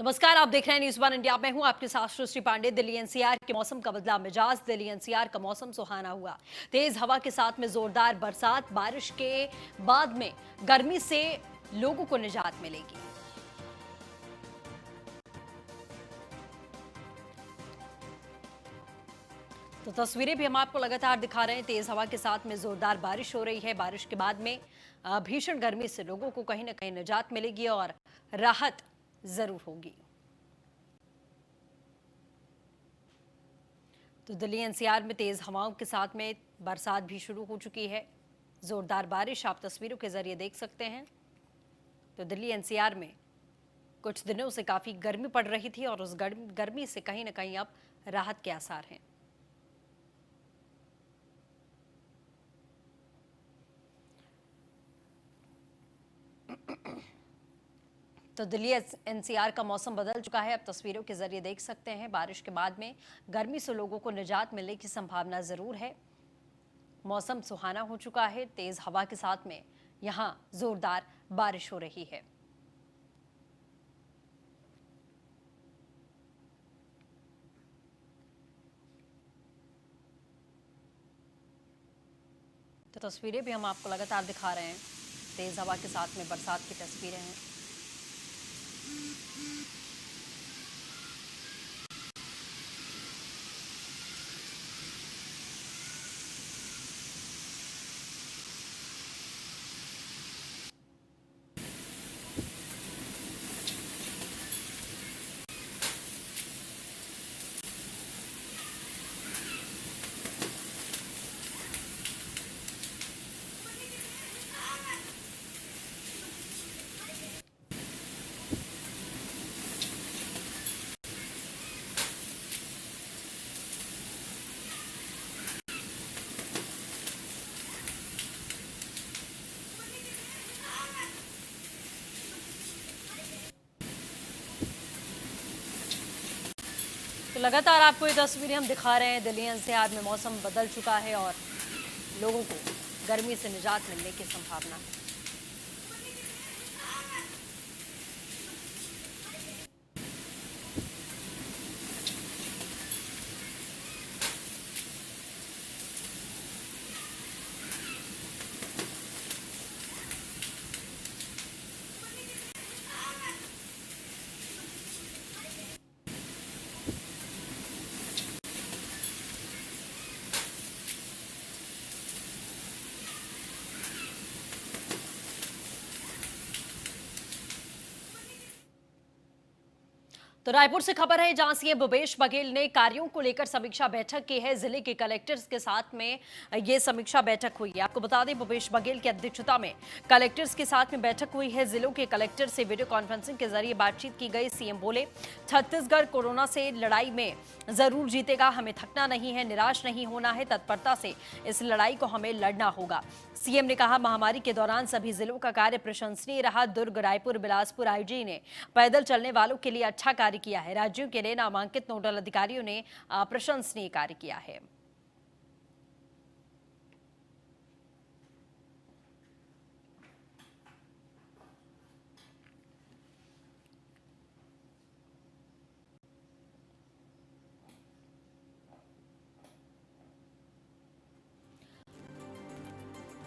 नमस्कार, आप देख रहे हैं न्यूज़ वन इंडिया। मैं हूं आपके साथ सृष्टि पांडे। दिल्ली एनसीआर के मौसम का बदला मिजाज। दिल्ली एनसीआर का मौसम सुहाना हुआ। तेज हवा के साथ में जोरदार बरसात, बारिश के बाद में गर्मी से लोगों को निजात मिलेगी। तो तस्वीरें भी हम आपको लगातार दिखा रहे हैं। तेज हवा के साथ में जोरदार बारिश हो रही है। बारिश के बाद में भीषण गर्मी से लोगों को कहीं ना कहीं निजात मिलेगी और राहत जरूर होगी। तो दिल्ली एनसीआर में तेज हवाओं के साथ में बरसात भी शुरू हो चुकी है। जोरदार बारिश आप तस्वीरों के जरिए देख सकते हैं। तो दिल्ली एनसीआर में कुछ दिनों से काफी गर्मी पड़ रही थी और उस गर्मी से कहीं ना कहीं अब राहत के आसार हैं। तो दिल्ली एनसीआर का मौसम बदल चुका है। अब तस्वीरों के जरिए देख सकते हैं। बारिश के बाद में गर्मी से लोगों को निजात मिलने की संभावना जरूर है। मौसम सुहाना हो चुका है। तेज हवा के साथ में यहां जोरदार बारिश हो रही है। तो तस्वीरें भी हम आपको लगातार दिखा रहे हैं। तेज हवा के साथ में बरसात की तस्वीरें हैं। तो लगातार आपको ये तस्वीरें हम दिखा रहे हैं। दिल्ली एनसीआर में मौसम बदल चुका है और लोगों को गर्मी से निजात मिलने की संभावना है। तो रायपुर से खबर है, जहां सीएम भूपेश बघेल ने कार्यों को लेकर समीक्षा बैठक की है। जिले के कलेक्टर्स के साथ में ये समीक्षा बैठक हुई है। आपको बता दें, भूपेश बघेल की अध्यक्षता में कलेक्टर्स के साथ में बैठक हुई है। जिलों के कलेक्टर से वीडियो कॉन्फ्रेंसिंग के जरिए बातचीत की गई। सीएम बोले, छत्तीसगढ़ कोरोना से लड़ाई में जरूर जीतेगा। हमें थकना नहीं है, निराश नहीं होना है। तत्परता से इस लड़ाई को हमें लड़ना होगा। सीएम ने कहा, महामारी के दौरान सभी जिलों का कार्य प्रशंसनीय रहा। दुर्ग, रायपुर, बिलासपुर आईजी ने पैदल चलने वालों के लिए अच्छा कार्य किया है। राज्यों के लिए नामांकित नोडल अधिकारियों ने प्रशंसनीय कार्य किया है।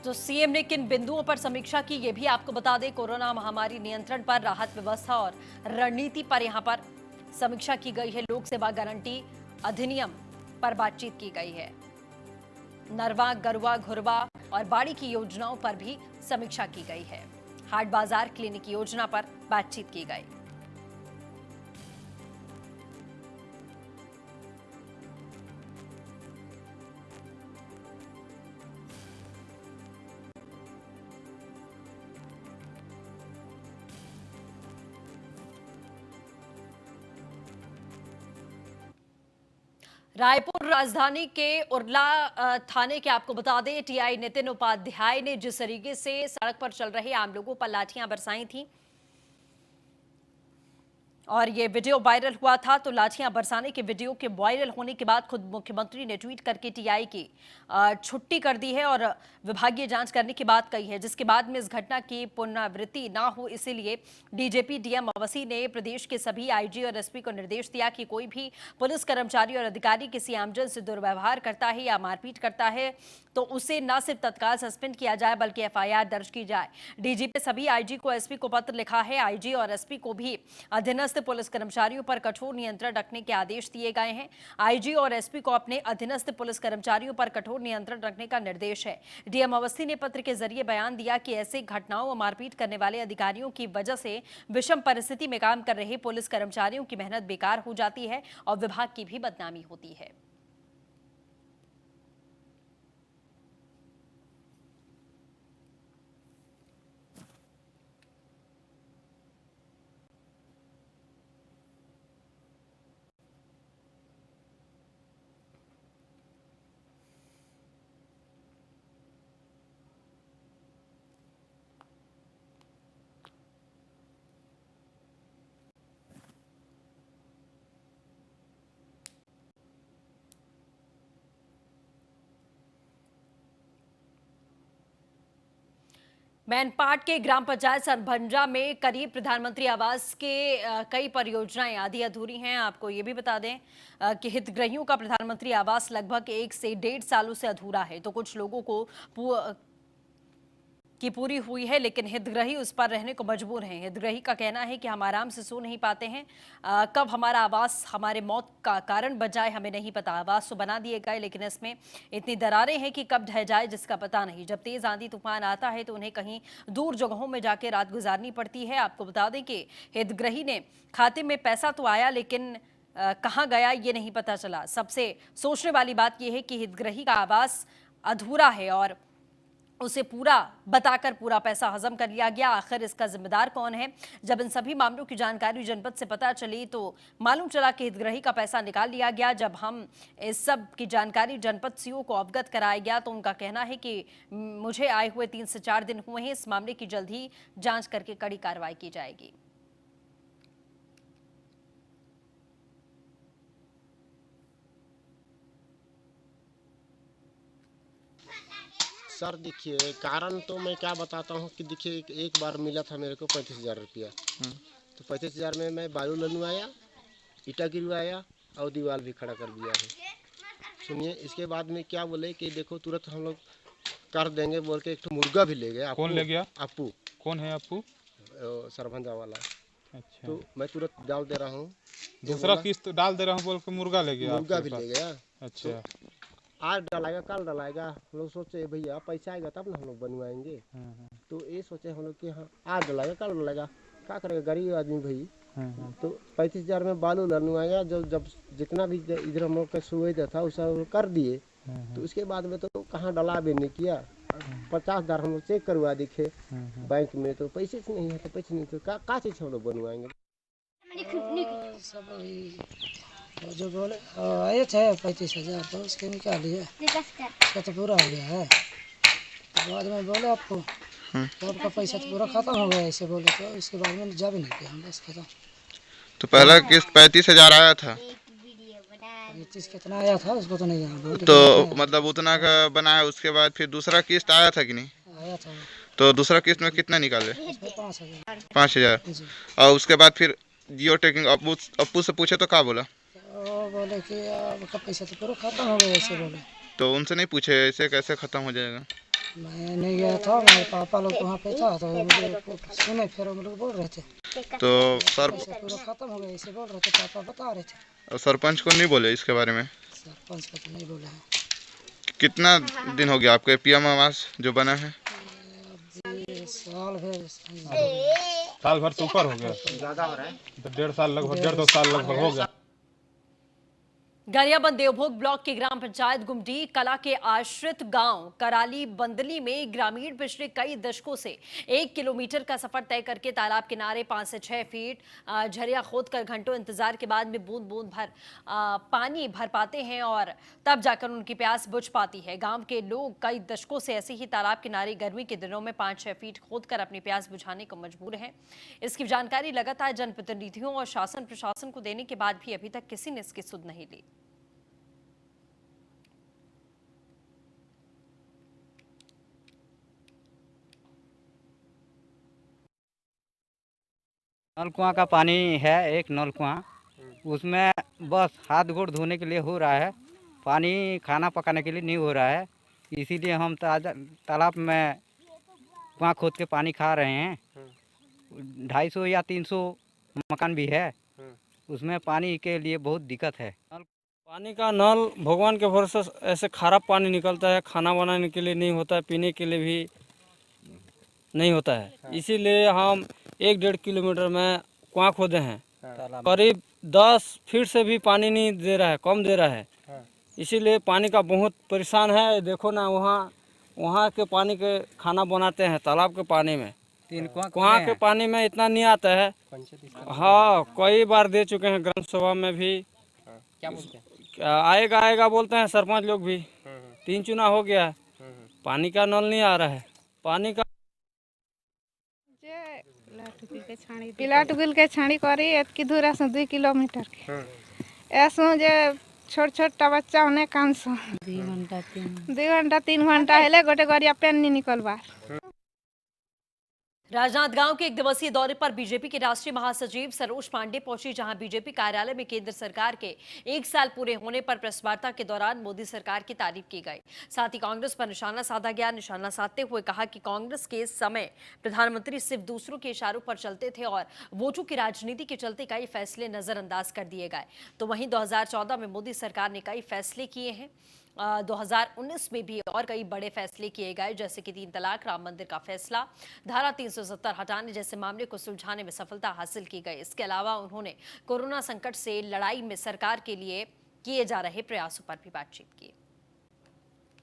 तो सीएम ने किन बिंदुओं पर समीक्षा की, ये भी आपको बता दें। कोरोना महामारी नियंत्रण पर, राहत व्यवस्था और रणनीति पर यहां पर समीक्षा की गई है। लोक सेवा गारंटी अधिनियम पर बातचीत की गई है। नरवा, गरुआ, घुरवा और बाड़ी की योजनाओं पर भी समीक्षा की गई है। हाट बाजार क्लिनिक योजना पर बातचीत की गई। रायपुर राजधानी के उरला थाने के आपको बता दें, टीआई नितिन उपाध्याय ने जिस तरीके से सड़क पर चल रहे आम लोगों पर लाठियां बरसाई थी, और ये वीडियो वायरल हुआ था, तो लाठियां बरसाने के वीडियो के वायरल होने के बाद खुद मुख्यमंत्री ने ट्वीट करके टीआई की छुट्टी कर दी है और विभागीय जांच करने की बात कही है, जिसके बाद में इस घटना की पुनरावृत्ति ना हो इसीलिए डीजीपी डीएम अवस्थी ने प्रदेश के सभी आईजी और एसपी को निर्देश दिया कि कोई भी पुलिस कर्मचारी और अधिकारी किसी आमजन से दुर्व्यवहार करता है या मारपीट करता है तो उसे न सिर्फ तत्काल सस्पेंड किया जाए बल्कि एफआईआर दर्ज की जाए। डीजीपी सभी आईजी को एसपी को पत्र लिखा है। आईजी और एसपी को भी अधीनस्थ पुलिस कर्मचारियों पर कठोर नियंत्रण रखने के आदेश दिए गए हैं। आईजी और एसपी को अपने अधीनस्थ पुलिस कर्मचारियों पर कठोर नियंत्रण रखने का निर्देश है। डीएम अवस्थी ने पत्र के जरिए बयान दिया कि ऐसे घटनाओं और मारपीट करने वाले अधिकारियों की वजह से विषम परिस्थिति में काम कर रहे पुलिस कर्मचारियों की मेहनत बेकार हो जाती है और विभाग की भी बदनामी होती है। मैनपाट के ग्राम पंचायत सरभंजा में करीब प्रधानमंत्री आवास के कई परियोजनाएं आधी अधूरी हैं। आपको ये भी बता दें कि हितग्राहियों का प्रधानमंत्री आवास लगभग 1 से 1.5 सालों से अधूरा है, तो कुछ लोगों को की पूरी हुई है लेकिन हितग्राही उस पर रहने को मजबूर हैं। हितग्राही का कहना है कि हम आराम से सो नहीं पाते हैं, कब हमारा आवास हमारे मौत का कारण बन जाए हमें नहीं पता। आवास तो बना दिए गए लेकिन इसमें इतनी दरारें हैं कि कब ढह जाए जिसका पता नहीं। जब तेज आंधी तूफान आता है तो उन्हें कहीं दूर जगहों में जाके रात गुजारनी पड़ती है। आपको बता दें कि हितग्राही ने खाते में पैसा तो आया लेकिन कहाँ गया ये नहीं पता चला। सबसे सोचने वाली बात यह है कि हितग्राही का आवास अधूरा है और उसे पूरा बताकर पूरा पैसा हजम कर लिया गया। आखिर इसका जिम्मेदार कौन है? जब इन सभी मामलों की जानकारी जनपद से पता चली तो मालूम चला कि हितग्राही का पैसा निकाल लिया गया। जब हम इस सब की जानकारी जनपद सीओ को अवगत कराया गया तो उनका कहना है कि मुझे आए हुए 3 से 4 दिन हुए हैं, इस मामले की जल्द ही जांच करके कड़ी कार्रवाई की जाएगी। सर देखिए, कारण तो मैं क्या बताता हूँ कि देखिए एक बार मिला था मेरे को 35,000 रुपया। तो 35,000 में मैं बालू लनवाया, ईटा गिरवाया और दीवार भी खड़ा कर दिया है। सुनिए, इसके बाद में क्या बोले कि देखो तुरंत हम लोग कर देंगे बोल के एक तो मुर्गा भी ले गया। कौन ले गया? अप्पू। कौन है अप्पू? सरभंजा वाला। अच्छा, तो मैं तुरंत डाल दे रहा हूँ। दूसरा किस्त डाल दे रहा हूँ बोल के मुर्गा ले गया? मुर्गा भी ले गया। अच्छा, तो आज डालाएगा कल डालाएगा। हम लोग सोचे भैया पैसा आएगा तब ना हम लोग बनवाएंगे। तो ये सोचे हम लोग कि हाँ आज डालाएगा कल डालाएगा, क्या करेगा गरीब आदमी भाई। तो 35,000 में बालू लनवाया। जब जितना भी इधर हम लोग का सुविधा था उस कर दिए। तो उसके बाद में तो कहाँ डाला भी नहीं किया। 50,000 हम लोग चेक करवा दिखे बैंक में, तो पैसे से नहीं है। तो पैसे नहीं तो क्या चीज़ हम लोग बनवाएंगे। जो बोले आए थे 35,000 तो उसके निकालिए, उसका तो पूरा हो गया है। तो बाद में बोले आपको तो आपका पैसा तो पूरा खत्म हो गया ऐसे बोले, तो इसके बाद में जा भी नहीं किया हम, बस खत्म। तो पहला किस्त 35,000 आया था। 35 कितना आया था उसको तो नहीं याद। तो मतलब उतना का बना है। उसके बाद फिर दूसरा किस्त आया था कि नहीं? आया था। तो दूसरा किस्त में कितना निकाले? 5,000। और उसके बाद फिर जियो टेकिंग अप्पू से पूछे तो क्या बोला? तो बोले कि आपका पैसा तो पूरा खत्म हो गया ऐसे बोले। तो उनसे नहीं पूछे ऐसे कैसे खत्म हो जाएगा? मैं नहीं गया था, मेरे पापा लोग वहाँ पे था तो मुझे सुने, फिर हम लोग बोल रहे थे तो सर पैसा पूरा खत्म हो गया ऐसे बोल रहे थे, पापा बता रहे थे। सरपंच को नहीं बोले इसके बारे में? सरपंच को तो नहीं बोले हैं। कितना दिन हो गया आपके पीएम आवास जो बना है? साल भर से ऊपर हो गया, ज़्यादा हो रहा है। तो 1.5 साल लगभग, 1.5-2 साल लगभग हो गया। गरियाबंद देवभोग ब्लॉक के ग्राम पंचायत गुमडी कला के आश्रित गांव कराली बंदली में ग्रामीण पिछले कई दशकों से 1 किलोमीटर का सफर तय करके तालाब किनारे 5 से 6 फीट झरिया खोदकर घंटों इंतजार के बाद में बूंद बूंद भर पानी भर पाते हैं और तब जाकर उनकी प्यास बुझ पाती है। गांव के लोग कई दशकों से ऐसे ही तालाब किनारे गर्मी के दिनों में 5-6 फीट खोदकर अपनी प्यास बुझाने को मजबूर हैं। इसकी जानकारी लगातार जनप्रतिनिधियों और शासन प्रशासन को देने के बाद भी अभी तक किसी ने इसकी सुध नहीं ली। नलकुआं का पानी है, एक नलकुआं, उसमें बस हाथ गोड़ धोने के लिए हो रहा है, पानी खाना पकाने के लिए नहीं हो रहा है। इसीलिए हम तालाब में कुआं खोद के पानी खा रहे हैं। 250 या 300 मकान भी है, उसमें पानी के लिए बहुत दिक्कत है। पानी का नल भगवान के भरोसे ऐसे खराब पानी निकलता है, खाना बनाने के लिए नहीं होता है, पीने के लिए भी नहीं होता है। इसीलिए हम 1-1.5 किलोमीटर में कुआं खोदे हैं। करीब 10 फीट से भी पानी नहीं दे रहा है, कम दे रहा है। इसीलिए पानी का बहुत परेशान है। देखो ना, वहाँ के पानी के खाना बनाते हैं तालाब के पानी में, कुआं के पानी में इतना नहीं आता है। हाँ, कई बार दे चुके हैं, ग्राम सभा में भी क्या बोलते हैं, आएगा बोलते हैं सरपंच लोग भी। 3 चुनाव हो गया, पानी का नल नहीं आ रहा है। पानी का पिला टुकिल के छाणी करी एतकी दूर आसो 2 किलोमीटर के ऐसो जे छोट छोटा बच्चा होने कांसो 2 घंटा 3 घंटा हेले गोटे गरिया पेन नहीं निकलबार। राजनांदगांव के 1 दिवसीय दौरे पर बीजेपी के राष्ट्रीय महासचिव सरोज पांडे पहुंची, जहां बीजेपी कार्यालय में केंद्र सरकार के 1 साल पूरे होने पर प्रेस वार्ता के दौरान मोदी सरकार की तारीफ की गई। साथ ही कांग्रेस पर निशाना साधा गया। निशाना साधते हुए कहा कि कांग्रेस के समय प्रधानमंत्री सिर्फ दूसरों के इशारों पर चलते थे और वोटों की राजनीति के चलते कई फैसले नजरअंदाज कर दिए गए। तो वहीं 2014 में मोदी सरकार ने कई फैसले किए हैं। 2019 में भी और कई बड़े फैसले किए गए, जैसे कि 3 तलाक, राम मंदिर का फैसला, धारा 370 हटाने जैसे मामले को सुलझाने में सफलता हासिल की गई। इसके अलावा उन्होंने कोरोना संकट से लड़ाई में सरकार के लिए किए जा रहे प्रयासों पर भी बातचीत की।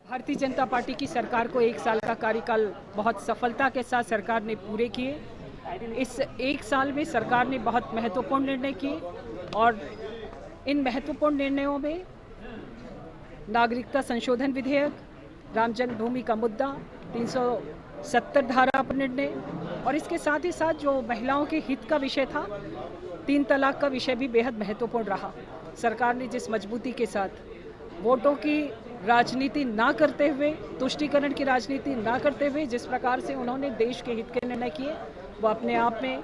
भारतीय जनता पार्टी की सरकार को 1 साल का कार्यकाल बहुत सफलता के साथ सरकार ने पूरे किए। इस 1 साल में सरकार ने बहुत महत्वपूर्ण निर्णय किए और इन महत्वपूर्ण निर्णयों में नागरिकता संशोधन विधेयक, राम जन्मभूमि का मुद्दा, 370 धारा पर निर्णय और इसके साथ ही साथ जो महिलाओं के हित का विषय था, 3 तलाक का विषय भी बेहद महत्वपूर्ण रहा। सरकार ने जिस मजबूती के साथ वोटों की राजनीति ना करते हुए, तुष्टीकरण की राजनीति ना करते हुए जिस प्रकार से उन्होंने देश के हित के निर्णय किए, वो अपने आप में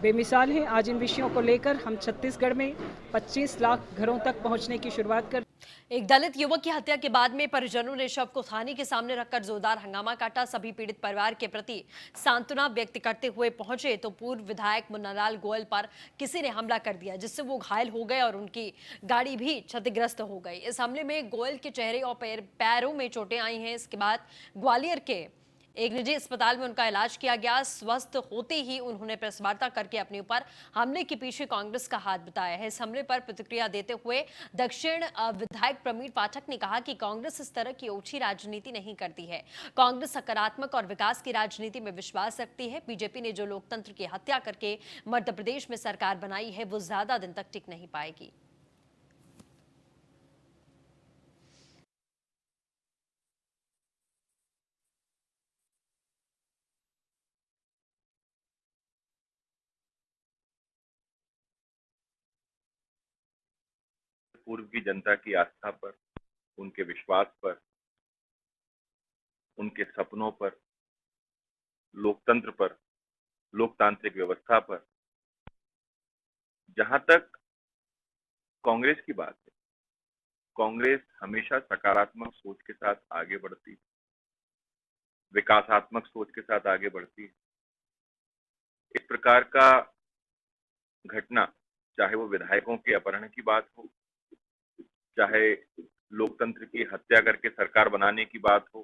बेमिसाल हैं। आज इन विषयों को लेकर हम छत्तीसगढ़ में 25 लाख घरों तक पहुंचने की शुरुआत कर। एक दलित युवक की हत्या के बाद में परिजनों ने शव को थाने के सामने रखकर जोरदार हंगामा काटा। सभी पीड़ित परिवार के प्रति सांत्वना व्यक्त करते हुए पहुंचे तो पूर्व विधायक मुन्नालाल गोयल पर किसी ने हमला कर दिया, जिससे वो घायल हो गए और उनकी गाड़ी भी क्षतिग्रस्त हो गई। इस हमले में गोयल के चेहरे और पैरों में चोटें आई हैं। इसके बाद ग्वालियर के एक निजी अस्पताल में उनका इलाज किया गया। स्वस्थ होते ही उन्होंने प्रेस वार्ता करके अपने ऊपर हमले के पीछे कांग्रेस का हाथ बताया है। इस हमले पर प्रतिक्रिया देते हुए दक्षिण विधायक प्रमीण पाठक ने कहा कि कांग्रेस इस तरह की ओछी राजनीति नहीं करती है। कांग्रेस सकारात्मक और विकास की राजनीति में विश्वास रखती है। बीजेपी ने जो लोकतंत्र की हत्या करके मध्य प्रदेश में सरकार बनाई है, वो ज्यादा दिन तक टिक नहीं पाएगी। पूर्व की जनता की आस्था पर, उनके विश्वास पर, उनके सपनों पर, लोकतंत्र पर, लोकतांत्रिक व्यवस्था पर, जहां तक कांग्रेस की बात है, कांग्रेस हमेशा सकारात्मक सोच के साथ आगे बढ़ती है, विकासात्मक सोच के साथ आगे बढ़ती है। इस प्रकार का घटना, चाहे वो विधायकों के अपहरण की बात हो, चाहे लोकतंत्र की हत्या करके सरकार बनाने की बात हो,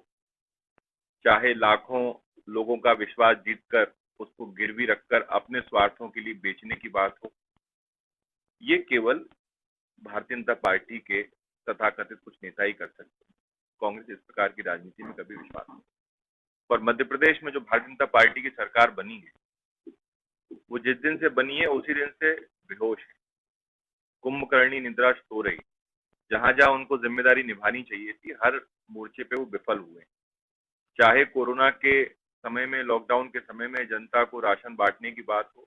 चाहे लाखों लोगों का विश्वास जीतकर उसको गिरवी रखकर अपने स्वार्थों के लिए बेचने की बात हो, ये केवल भारतीय जनता पार्टी के तथाकथित कुछ नेता ही कर सकते हैं। कांग्रेस इस प्रकार की राजनीति में कभी विश्वास नहीं। और मध्य प्रदेश में जो भारतीय जनता पार्टी की सरकार बनी है, वो जिस दिन से बनी है उसी दिन से बेहोश है, कुंभकर्णी निद्रा सो रही। जहां जहां उनको जिम्मेदारी निभानी चाहिए थी, हर मोर्चे पे वो विफल हुए। चाहे कोरोना के समय में, लॉकडाउन के समय में जनता को राशन बांटने की बात हो,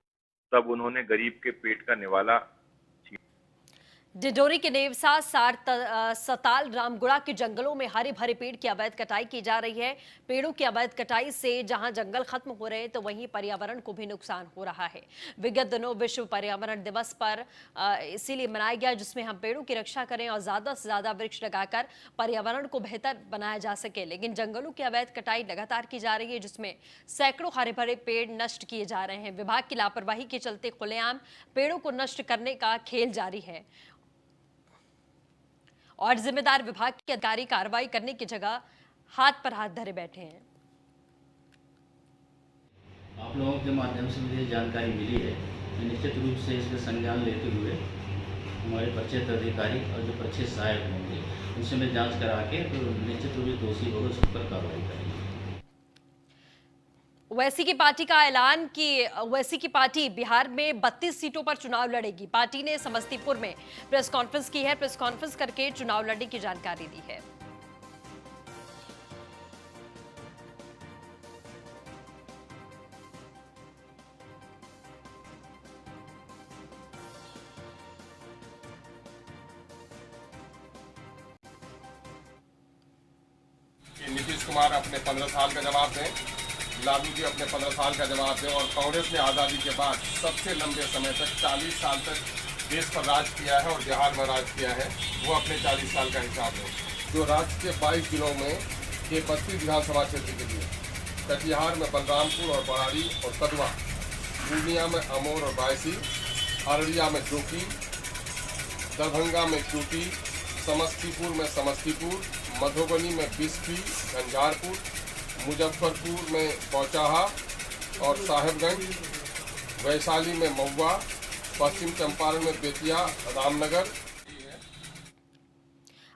तब उन्होंने गरीब के पेट का निवाला। डिडोरी के नेवसा सताल रामगुड़ा के जंगलों में हरे भरे पेड़ की अवैध कटाई की जा रही है। पेड़ों की अवैध कटाई से जहां जंगल खत्म हो रहे हैं तो वहीं पर्यावरण को भी नुकसान हो रहा है। विगत दिनों विश्व पर्यावरण दिवस पर इसीलिए मनाया गया, जिसमें हम पेड़ों की रक्षा करें और ज्यादा से ज्यादा वृक्ष लगाकर पर्यावरण को बेहतर बनाया जा सके। लेकिन जंगलों की अवैध कटाई लगातार की जा रही है, जिसमें सैकड़ों हरे भरे पेड़ नष्ट किए जा रहे हैं। विभाग की लापरवाही के चलते खुलेआम पेड़ों को नष्ट करने का खेल जारी है और जिम्मेदार विभाग के अधिकारी कार्रवाई करने की जगह हाथ पर हाथ धरे बैठे हैं। आप लोगों के माध्यम से मुझे जानकारी मिली है कि निश्चित रूप से इसका संज्ञान लेते हुए हमारे परिचित अधिकारी और जो परिचित सहायक होंगे उनसे मैं जांच करा के तो निश्चित रूप से दोषी होगा उस पर कार्रवाई करेंगे। ओवैसी की पार्टी का ऐलान कि ओवैसी की पार्टी बिहार में 32 सीटों पर चुनाव लड़ेगी। पार्टी ने समस्तीपुर में प्रेस कॉन्फ्रेंस की है। प्रेस कॉन्फ्रेंस करके चुनाव लड़ने की जानकारी दी है। नीतीश कुमार अपने 15 साल का जवाब दें, लालू जी अपने 15 साल का जवाब दें और कांग्रेस ने आज़ादी के बाद सबसे लंबे समय तक 40 साल तक देश पर राज किया है और बिहार में राज किया है, वो अपने 40 साल का हिसाब दें। जो राज्य के 22 जिलों में के 32 विधानसभा क्षेत्र के लिए कटिहार में बलरामपुर और बड़ारी और कदवा, पूर्णिया में अमोर और बायसी, अररिया में जोकी, दरभंगा में चोटी, समस्तीपुर में समस्तीपुर, मधुबनी में बिस्फी, झंझारपुर, मुजफ्फरपुर में पौचाहा और साहेबगंज, वैशाली में महुआ, पश्चिम चंपारण में बेतिया, रामनगर।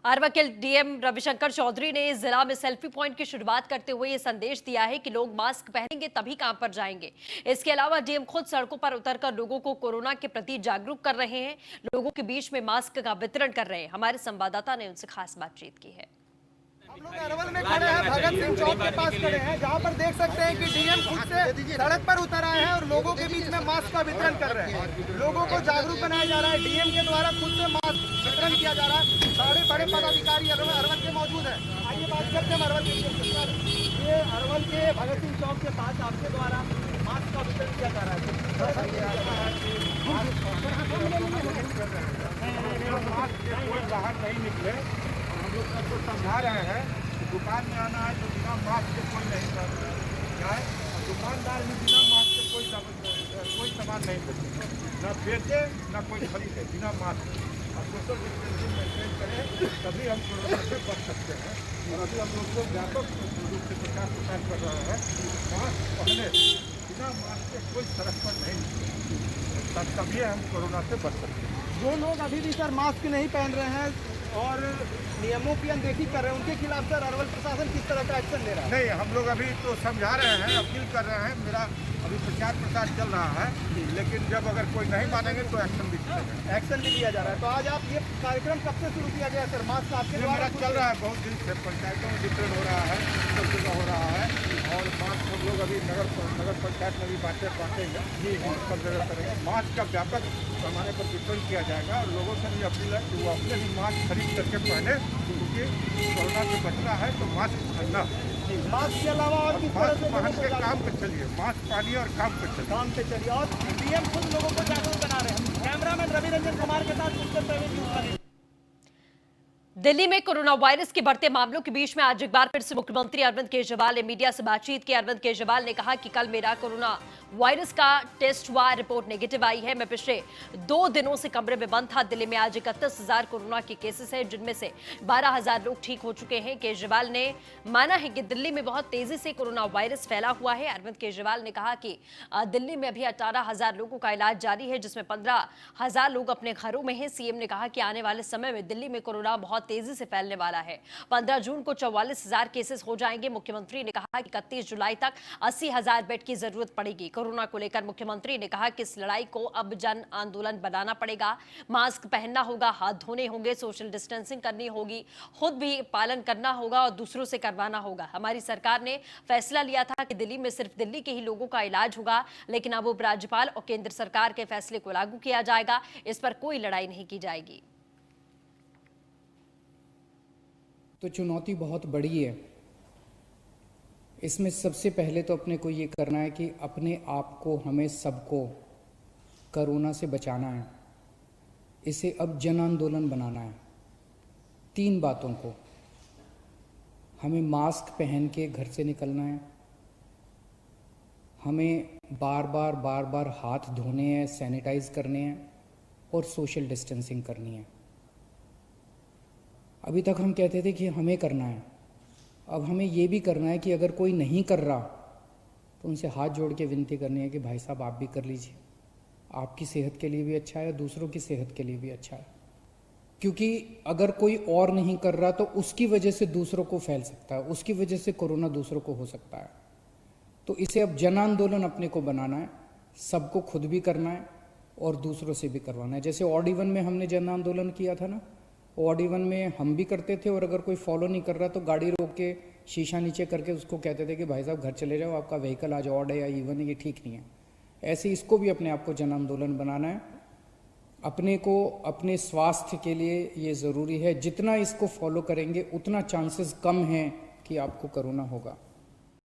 अरवल के डीएम रविशंकर चौधरी ने जिला में सेल्फी पॉइंट की शुरुआत करते हुए ये संदेश दिया है कि लोग मास्क पहनेंगे तभी काम पर जाएंगे। इसके अलावा डीएम खुद सड़कों पर उतरकर लोगों को कोरोना के प्रति जागरूक कर रहे हैं, लोगों के बीच में मास्क का वितरण कर रहे हैं। हमारे संवाददाता ने उनसे खास बातचीत की है। हम लोग अरवल में खड़े हैं, भगत सिंह चौक के पास खड़े हैं, जहाँ पर देख सकते हैं कि डीएम खुद से सड़क पर उतर आए हैं और लोगों के बीच में मास्क का वितरण कर रहे हैं। लोगों को जागरूक बनाया जा रहा है। डीएम के द्वारा खुद से मास्क वितरण किया जा रहा है। सारे बड़े पदाधिकारी अरवल के मौजूद हैं। आइए बात करते हैं अरवल के। ये अरवल के भगत सिंह चौक के पास आपके द्वारा मास्क का वितरण किया जा रहा है। कोई बाहर नहीं निकले, हम लोग सबको समझा रहे हैं कि दुकान में आना है तो बिना मास्क के कोई नहीं जाए। दुकानदार भी बिना मास्क के कोई सामान नहीं बेचे, न बेचे न कोई खरीदे बिना मास्क। और सोशल डिस्टेंसिंग मेंटेन करें तभी हम कोरोना से बच सकते हैं। और अभी हम लोग को व्यापक रूप से प्रचार कर रहे हैं कि मास्क पहने, बिना मास्क के कोई सड़क पर नहीं निकले, तभी हम कोरोना से बच सकते हैं। जो लोग अभी भी सर मास्क नहीं पहन रहे हैं और नियमों की अनदेखी कर रहे हैं, उनके खिलाफ सर अरवल प्रशासन किस तरह का एक्शन ले रहा है? नहीं, हम लोग अभी तो समझा रहे हैं, अपील कर रहे हैं। मेरा अभी प्रचार प्रसार चल रहा है, लेकिन जब अगर कोई नहीं मानेंगे तो एक्शन भी चलेगा। एक्शन भी लिया जा रहा है। तो आज आप ये कार्यक्रम कब से शुरू किया गया सर? मास्क आपके द्वारा चल रहा है बहुत दिन से, पंचायतों में वितरण हो रहा है, सब जगह हो रहा है। और मास्क हम लोग अभी नगर पंचायत में भी बांटेंगे और सब जगह करेंगे। मास्क का व्यापक पैमाने पर वितरण किया जाएगा और लोगों से भी अपील है कि वो अपने भी मास्क खरीद करके पहने, क्योंकि कोरोना से बचना है तो मास्क पहनना। मास्क के अलावा और किस तरह से पहन के काम पे चलिए, मास्क पहनिए और काम पे चलिए। और डीएम खुद लोगों को जागरूक बना रहे हैं। कैमरामैन रवि रंजन कुमार के साथ उत्तर प्रदेश। दिल्ली में कोरोना वायरस के बढ़ते मामलों के बीच में आज एक बार फिर से मुख्यमंत्री अरविंद केजरीवाल ने मीडिया से बातचीत की। अरविंद केजरीवाल ने कहा कि कल मेरा कोरोना वायरस का टेस्ट हुआ, रिपोर्ट नेगेटिव आई है। मैं पिछले 2 दिनों से कमरे में बंद था। दिल्ली में आज 31,000 कोरोना के केसेस हैं, जिनमें से 12,000 लोग ठीक हो चुके हैं। केजरीवाल ने माना है कि दिल्ली में बहुत तेजी से कोरोना वायरस फैला हुआ है। अरविंद केजरीवाल ने कहा कि दिल्ली में अभी 18,000 लोगों का इलाज जारी है, जिसमें 15,000 लोग अपने घरों में हैं। सीएम ने कहा कि आने वाले समय में दिल्ली में कोरोना बहुत तेजी से फैलने वाला है। 15 जून को 44,000 केसेस हो जाएंगे। मुख्यमंत्री ने कहा कि 31 जुलाई तक 80,000 बेड की जरूरत पड़ेगी। कोरोना को लेकर मुख्यमंत्री ने कहा कि इस लड़ाई को अब जन आंदोलन बनाना पड़ेगा। मास्क पहनना होगा, हाथ धोने होंगे, सोशल डिस्टेंसिंग करनी होगी, खुद भी पालन करना होगा और दूसरों से करवाना होगा। हमारी सरकार ने फैसला लिया था कि दिल्ली में सिर्फ दिल्ली के ही लोगों का इलाज होगा, लेकिन अब उपराज्यपाल और केंद्र सरकार के फैसले को लागू किया जाएगा। इस पर कोई लड़ाई नहीं की जाएगी। तो चुनौती बहुत बड़ी है। इसमें सबसे पहले तो अपने को ये करना है कि अपने आप को, हमें सबको कोरोना से बचाना है। इसे अब जन आंदोलन बनाना है। 3 बातों को, हमें मास्क पहन के घर से निकलना है, हमें बार बार हाथ धोने हैं, सैनिटाइज करने हैं और सोशल डिस्टेंसिंग करनी है। अभी तक हम कहते थे कि हमें करना है, अब हमें ये भी करना है कि अगर कोई नहीं कर रहा तो उनसे हाथ जोड़ के विनती करनी है कि भाई साहब आप भी कर लीजिए। आपकी सेहत के लिए भी अच्छा है, दूसरों की सेहत के लिए भी अच्छा है। क्योंकि अगर कोई और नहीं कर रहा तो उसकी वजह से दूसरों को फैल सकता है, उसकी वजह से कोरोना दूसरों को हो सकता है। तो इसे अब जन आंदोलन अपने को बनाना है, सबको खुद भी करना है और दूसरों से भी करवाना है। जैसे ऑड इवन में हमने जन आंदोलन किया था ना, ऑड इवन में हम भी करते थे और अगर कोई फॉलो नहीं कर रहा तो गाड़ी रोक के शीशा नीचे करके उसको कहते थे कि भाई साहब घर चले जाओ, आपका व्हीकल आज ऑड है या इवन है, ये ठीक नहीं है। ऐसे इसको भी अपने आप को जन आंदोलन बनाना है। अपने को अपने स्वास्थ्य के लिए ये ज़रूरी है। जितना इसको फॉलो करेंगे उतना चांसेस कम हैं कि आपको कोरोना होगा।